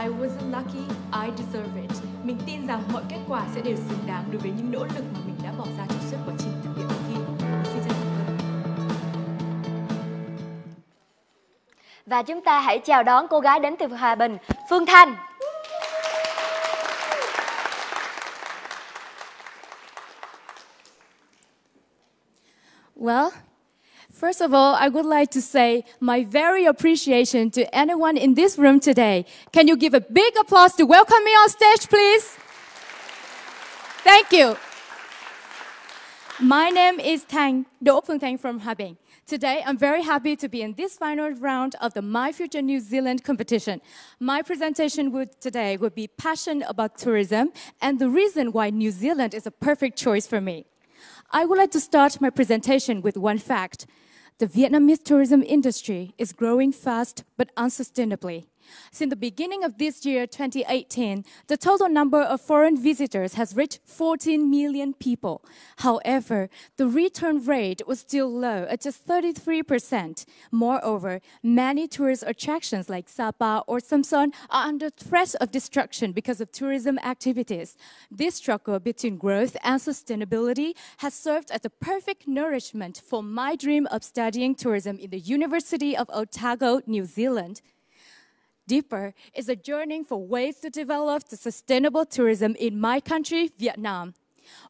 I wasn't lucky, I deserve it. Mình tin rằng mọi kết quả sẽ đều xứng đáng đối với những nỗ lực mà mình đã bỏ ra trong suốt quá trình thực hiện cuộc thi. Xin chân thành cảm ơn. Và chúng ta hãy chào đón cô gái đến từ Hòa Bình, Phương Thanh. Well, first of all, I would like to say my very appreciation to anyone in this room today. Can you give a big applause to welcome me on stage, please? Thank you. My name is Đỗ Phương Thanh from Hòa Bình. Today, I'm very happy to be in this final round of the My Future New Zealand competition. My presentation today would be passion about tourism and the reason why New Zealand is a perfect choice for me. I would like to start my presentation with one fact. The Vietnamese tourism industry is growing fast but unsustainably. Since the beginning of this year, 2018, the total number of foreign visitors has reached 14 million people. However, the return rate was still low at just 33%. Moreover, many tourist attractions like Sapa or Samson are under threat of destruction because of tourism activities. This struggle between growth and sustainability has served as a perfect nourishment for my dream of studying tourism in the University of Otago, New Zealand. Deeper is a journey for ways to develop the sustainable tourism in my country, Vietnam.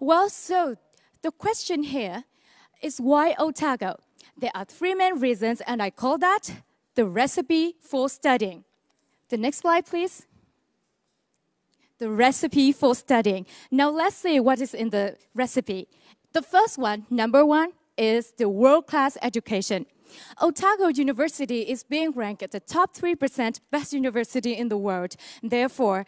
Well, so the question here is why Otago? There are three main reasons, and I call that the recipe for studying. The next slide, please. The recipe for studying. Now let's see what is in the recipe. The first one, number one, is the world-class education. Otago University is being ranked at the top 3% best university in the world. Therefore,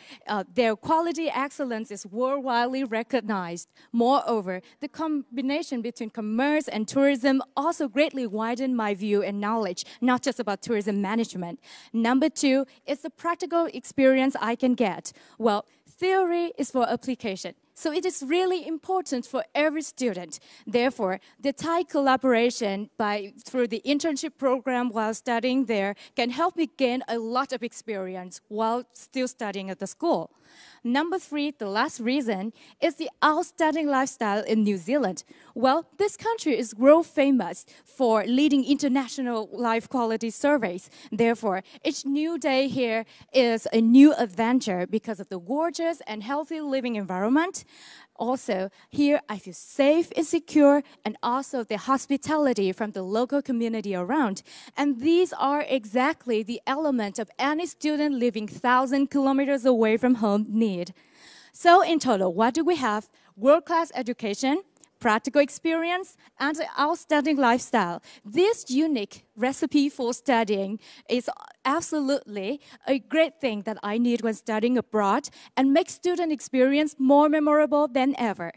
their quality excellence is worldwide recognized. Moreover, the combination between commerce and tourism also greatly widened my view and knowledge, not just about tourism management. Number two is the practical experience I can get. Well, theory is for application. So it is really important for every student. Therefore, the tight collaboration through the internship program while studying there can help me gain a lot of experience while still studying at the school. Number three, the last reason, is the outstanding lifestyle in New Zealand. Well, this country is world famous for leading international life quality surveys. Therefore, each new day here is a new adventure because of the gorgeous and healthy living environment. Also, here I feel safe and secure, and also the hospitality from the local community around. And these are exactly the elements of any student living 1,000 kilometers away from home need. So in total, what do we have? World-class education, practical experience, and an outstanding lifestyle. This unique recipe for studying is absolutely a great thing that I need when studying abroad and makes student experience more memorable than ever.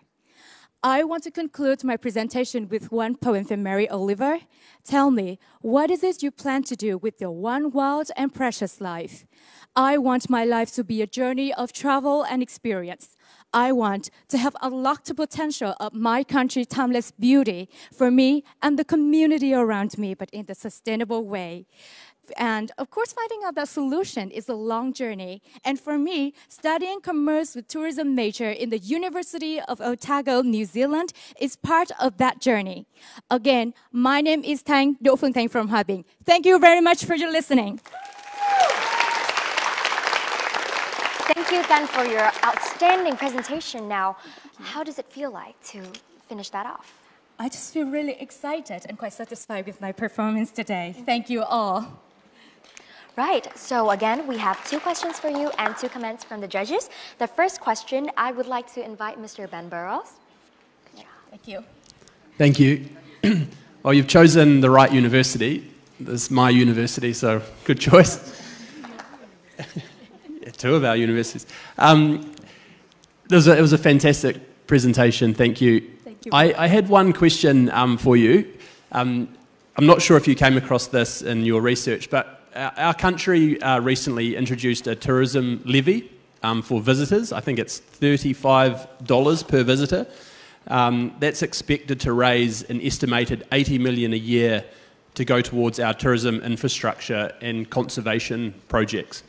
I want to conclude my presentation with one poem from Mary Oliver. Tell me, what is it you plan to do with your one wild and precious life? I want my life to be a journey of travel and experience. I want to have unlocked the potential of my country's timeless beauty for me and the community around me, but in a sustainable way. And of course, finding out that solution is a long journey. And for me, studying commerce with tourism major in the University of Otago, New Zealand is part of that journey. Again, my name is Đỗ Phương Thanh from Hòa Bình. Thank you very much for your listening. Thank you, Tan, for your outstanding presentation. Now, how does it feel like to finish that off? I just feel really excited and quite satisfied with my performance today. Thank you all. Right, so again, we have two questions for you and two comments from the judges. The first question, I would like to invite Mr. Ben Burrows. Thank you. Thank you. Well, you've chosen the right university. This is my university, so good choice. Yeah, two of our universities. It was a fantastic presentation, thank you. Thank you. I had one question for you. I'm not sure if you came across this in your research, but our country recently introduced a tourism levy for visitors. I think it's $35 per visitor. That's expected to raise an estimated $80 million a year to go towards our tourism infrastructure and conservation projects.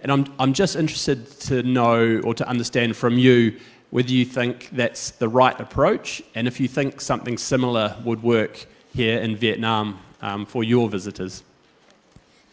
And I'm just interested to know or to understand from you whether you think that's the right approach, and if you think something similar would work here in Vietnam for your visitors.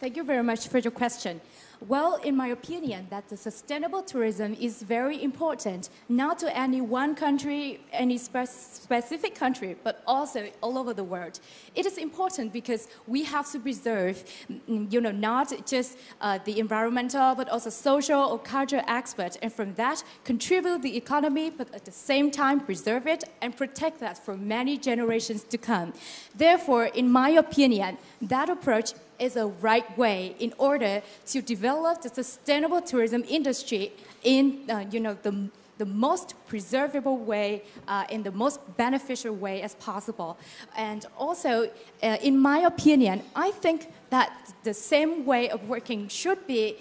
Thank you very much for your question. Well, in my opinion, that the sustainable tourism is very important, not to any one country, any specific country, but also all over the world. It is important because we have to preserve, not just the environmental, but also social or cultural aspect, and from that, contribute the economy, but at the same time, preserve it and protect that for many generations to come. Therefore, in my opinion, that approach is a right way in order to develop the sustainable tourism industry in the most preservable way, in the most beneficial way as possible. And also, in my opinion, I think that the same way of working should be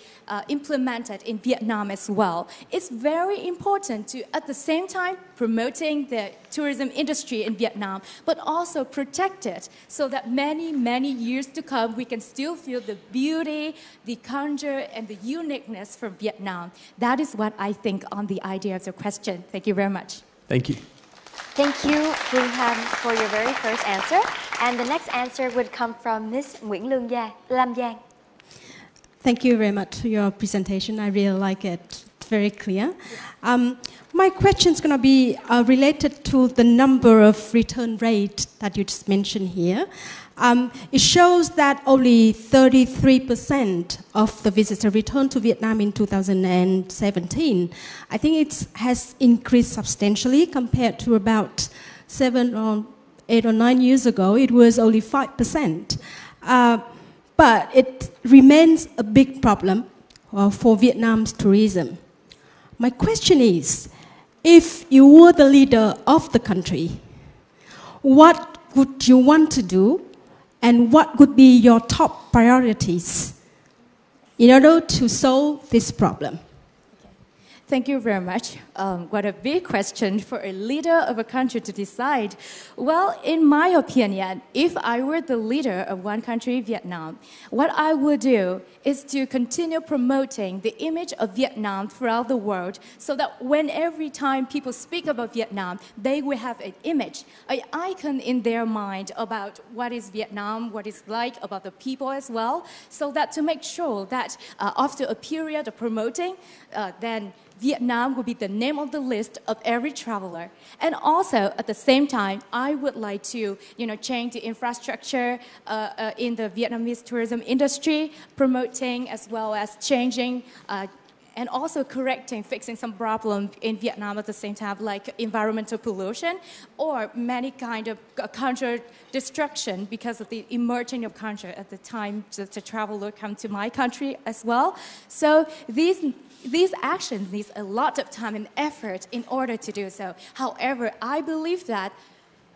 implemented in Vietnam as well. It's very important to, at the same time, promoting the tourism industry in Vietnam, but also protect it so that many, many years to come, we can still feel the beauty, the culture, and the uniqueness from Vietnam. That is what I think on the idea of the question. Thank you very much. Thank you. Thank you, Phương Thanh, for your very first answer. And the next answer would come from Miss Nguyễn Lam Giang. Thank you very much for your presentation. I really like it. It's very clear. My question is going to be related to the number of return rate that you just mentioned here. It shows that only 33% of the visitors returned to Vietnam in 2017. I think it has increased substantially compared to about 8 or 9 years ago. It was only 5%. But it remains a big problem for Vietnam's tourism. My question is, if you were the leader of the country, what would you want to do, and what would be your top priorities in order to solve this problem? Thank you very much. What a big question for a leader of a country to decide. Well, in my opinion, if I were the leader of one country, Vietnam, what I would do is to continue promoting the image of Vietnam throughout the world so that when every time people speak about Vietnam, they will have an image, an icon in their mind about what is Vietnam, what it's like, about the people as well, so that to make sure that after a period of promoting, then Vietnam would be the name on the list of every traveler. And also, at the same time, I would like to, change the infrastructure in the Vietnamese tourism industry, promoting as well as changing and also correcting, fixing some problems in Vietnam at the same time, like environmental pollution or many kind of cultural destruction because of the emerging of culture at the time the traveler come to my country as well. So these actions need a lot of time and effort in order to do so. However, I believe that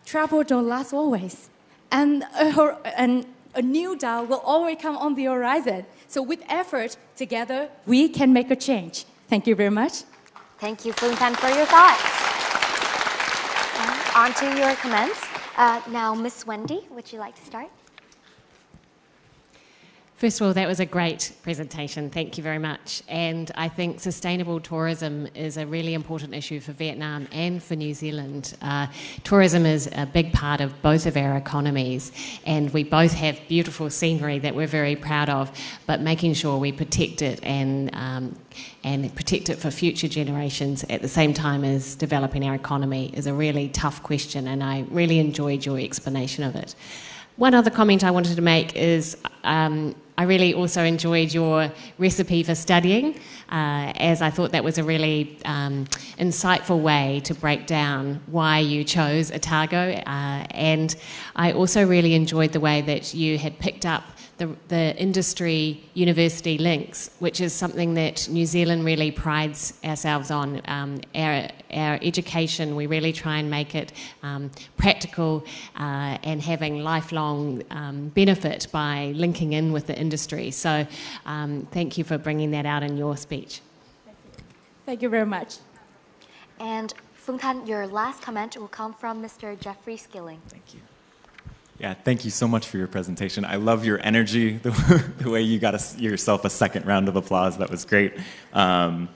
travel don't last always. And a new Tao will always come on the horizon. So with effort, together, we can make a change. Thank you very much. Thank you, Phương Thanh, for your thoughts. On to your comments. Now, Miss Wendy, would you like to start? First of all, that was a great presentation. Thank you very much. And I think sustainable tourism is a really important issue for Vietnam and for New Zealand. Tourism is a big part of both of our economies, and we both have beautiful scenery that we're very proud of, but making sure we protect it and protect it for future generations at the same time as developing our economy is a really tough question, and I really enjoyed your explanation of it. One other comment I wanted to make is I really also enjoyed your recipe for studying, as I thought that was a really insightful way to break down why you chose Otago. And I also really enjoyed the way that you had picked up the industry university links, which is something that New Zealand really prides ourselves on. Our education, we really try and make it practical and having lifelong benefit by linking in with the industry. So thank you for bringing that out in your speech. Thank you very much. And Phương Thanh, your last comment will come from Mr. Jeffrey Skilling. Thank you. Yeah, thank you so much for your presentation. I love your energy, the way you got yourself a second round of applause. That was great. And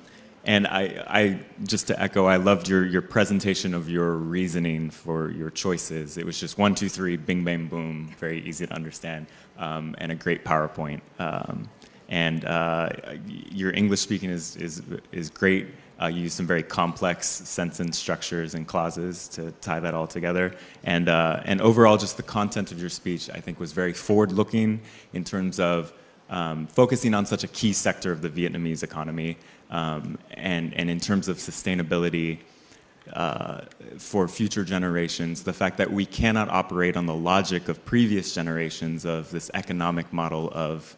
I just to echo, I loved your presentation of your reasoning for your choices. It was just 1, 2, 3, bing, bang, boom, very easy to understand, and a great PowerPoint. And your English speaking is great. You use some very complex sentence structures and clauses to tie that all together. And overall, just the content of your speech, I think, was very forward-looking in terms of focusing on such a key sector of the Vietnamese economy, and in terms of sustainability for future generations, the fact that we cannot operate on the logic of previous generations of this economic model of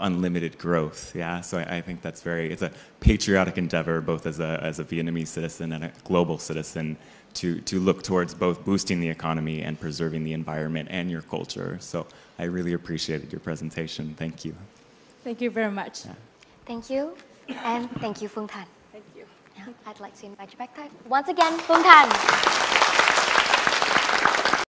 unlimited growth. Yeah, so I think that's it's a patriotic endeavor, both as a Vietnamese citizen and a global citizen, to look towards both boosting the economy and preserving the environment and your culture. So I really appreciated your presentation. Thank you. Thank you very much. Yeah. Thank you. And thank you, Phương Thanh. Thank you. Now, I'd like to invite you back time. Once again, Phương Thanh.